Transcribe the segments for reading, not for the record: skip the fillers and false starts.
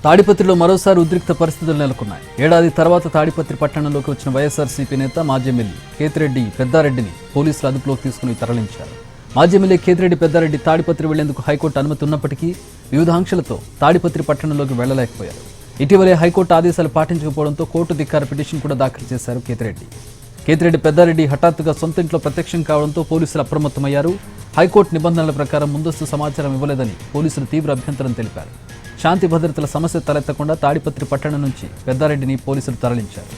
తాడిపత్రిలో మరోసారి ఉద్రిక్త పరిస్థితులు నెలకొన్నాయి. ఏడాది తర్వాత తాడిపత్రి పట్టణంలోకి వచ్చిన వైఎస్ఆర్సీపీ నేత మాజీ ఎమ్మెల్యే కేతిరెడ్డి పెద్దారెడ్డిని పోలీసులు అదుపులోకి తీసుకుని తరలించారు. మాజీ ఎమ్మెల్యే కేతిరెడ్డి పెద్దారెడ్డి తాడిపత్రి వెళ్లేందుకు హైకోర్టు అనుమతి ఉన్నప్పటికీ వివిధ ఆంక్షలతో తాడిపత్రి పట్టణంలోకి వెళ్లలేకపోయారు. ఇటీవలే హైకోర్టు ఆదేశాలు పాటించకపోవడంతో కోర్టు ధిక్కార పిటిషన్ కూడా దాఖలు చేశారు కేతిరెడ్డి పెద్దారెడ్డి హఠాత్తుగా సొంత ఇంట్లో ప్రత్యక్షం కావడంతో పోలీసులు అప్రమత్తమయ్యారు. హైకోర్టు నిబంధనల ప్రకారం ముందస్తు సమాచారం ఇవ్వలేదని పోలీసులు తీవ్ర అభ్యంతరం తెలిపారు. శాంతి భద్రతల సమస్య తలెత్తకుండా తాడిపత్రి పట్టణం నుంచి పెద్దారెడ్డిని పోలీసులు తరలించారు.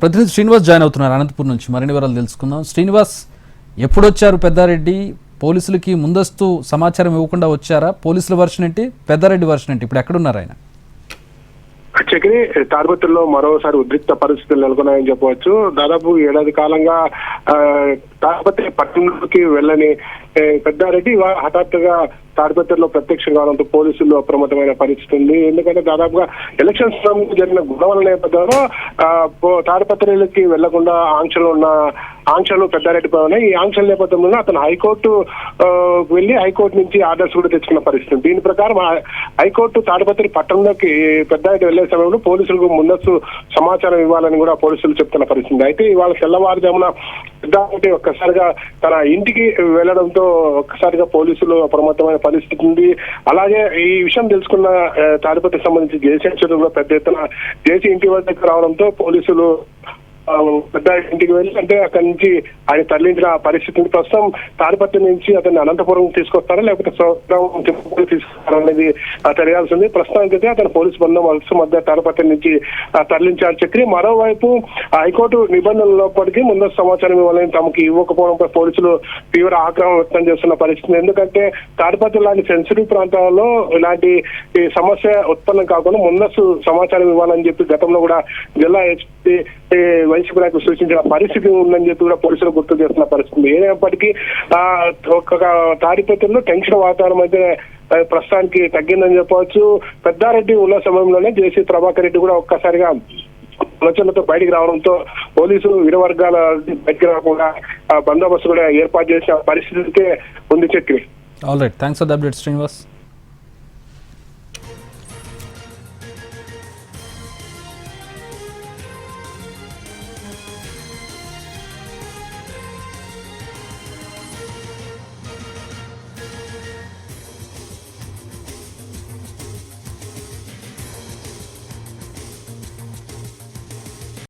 ప్రతినిధి శ్రీనివాస్ జాయిన్ అవుతున్నారు అనంతపురం నుంచి. మరిన్ని వివరాలు తెలుసుకుందాం. శ్రీనివాస్, ఎప్పుడొచ్చారు పెద్దారెడ్డి? పోలీసులకి ముందస్తు సమాచారం ఇవ్వకుండా వచ్చారా? పోలీసుల వర్షన్ ఏంటి, పెద్దారెడ్డి వర్షన్ ఏంటి? ఇప్పుడు ఎక్కడున్నారు ఆయన? చక్రి, తాడిపత్రిలో మరోసారి ఉద్రిక్త పరిస్థితులు నెలకొన్నాయని చెప్పవచ్చు. దాదాపు ఏడాది కాలంగా తాడిపత్రి పట్టణంలోకి వెళ్ళని పెద్దారెడ్డి హఠాత్తుగా తాడిపత్రిలో ప్రత్యక్షం కావడంతో పోలీసులు అప్రమత్తమైన పరిస్థితి ఉంది. ఎందుకంటే దాదాపుగా ఎలక్షన్స్ జరిగిన గొడవల నేపథ్యంలో తాడిపత్రికి వెళ్లకుండా ఆంక్షలు పెద్దారెడ్డిపై ఉన్నాయి. ఈ ఆంక్షల నేపథ్యంలో అతను హైకోర్టు వెళ్లి హైకోర్టు నుంచి ఆర్డర్స్ కూడా తెచ్చుకున్న పరిస్థితి. దీని ప్రకారం హైకోర్టు తాడిపత్రి పట్టణంలోకి పెద్దారెడ్డి వెళ్లే సమయంలో పోలీసులకు ముందస్తు సమాచారం ఇవ్వాలని కూడా పోలీసులు చెప్తున్న పరిస్థితి. అయితే ఇవాళ తెల్లవారుజామున పెద్దారెడ్డి ఒక్కసారిగా తన ఇంటికి వెళ్లడంతో ఒక్కసారిగా పోలీసులు అప్రమత్తమైన పరిస్థితి ఉంది. అలాగే ఈ విషయం తెలుసుకున్న తాడిపత్రికి సంబంధించి జేసీ కూడా పెద్ద ఎత్తున జేసీ ఇంటి వద్దకు రావడంతో పోలీసులు పెద్ద ఇంటికి వెళ్ళి అంటే అక్కడి నుంచి ఆయన తరలించిన పరిస్థితి. ప్రస్తుతం తాడిపత్రి నుంచి అతన్ని అనంతపురం తీసుకొస్తారా లేకపోతే తీసుకొస్తారా అనేది తెలియాల్సి ఉంది. ప్రస్తుతానికైతే అతను పోలీసు బందోబస్తు మధ్య తాడిపత్రి నుంచి తరలించారు. చక్రి, మరోవైపు హైకోర్టు నిబంధనలప్పటికీ ముందస్తు సమాచారం ఇవ్వాలని తమకు ఇవ్వకపోవడంపై పోలీసులు తీవ్ర ఆగ్రహం వ్యక్తం చేస్తున్న పరిస్థితి. ఎందుకంటే తాడిపత్రి లాంటి సెన్సిటివ్ ప్రాంతాల్లో ఇలాంటి సమస్య ఉత్పన్నం కాకుండా ముందస్తు సమాచారం ఇవ్వాలని చెప్పి గతంలో కూడా జిల్లా ఎస్పీ వైసీపీ నాయకులు సూచించిన పరిస్థితి ఉందని చెప్పి కూడా పోలీసులు గుర్తు చేస్తున్న పరిస్థితి. ఏదైనప్పటికీ ఒక తాడిపత్రిలో టెన్షన్ వాతావరణం అయితే ప్రస్తుతానికి తగ్గిందని చెప్పవచ్చు. పెద్దారెడ్డి ఉన్న సమయంలోనే జేసీ ప్రభాకర్ రెడ్డి కూడా ఒక్కసారిగా ఆలోచనలతో బయటికి రావడంతో పోలీసులు ఇరు వర్గాల బయటికి రాకుండా బందోబస్తు కూడా ఏర్పాటు చేసిన పరిస్థితి ఉంది. Chakri, all right, thanks for the update Srinivas.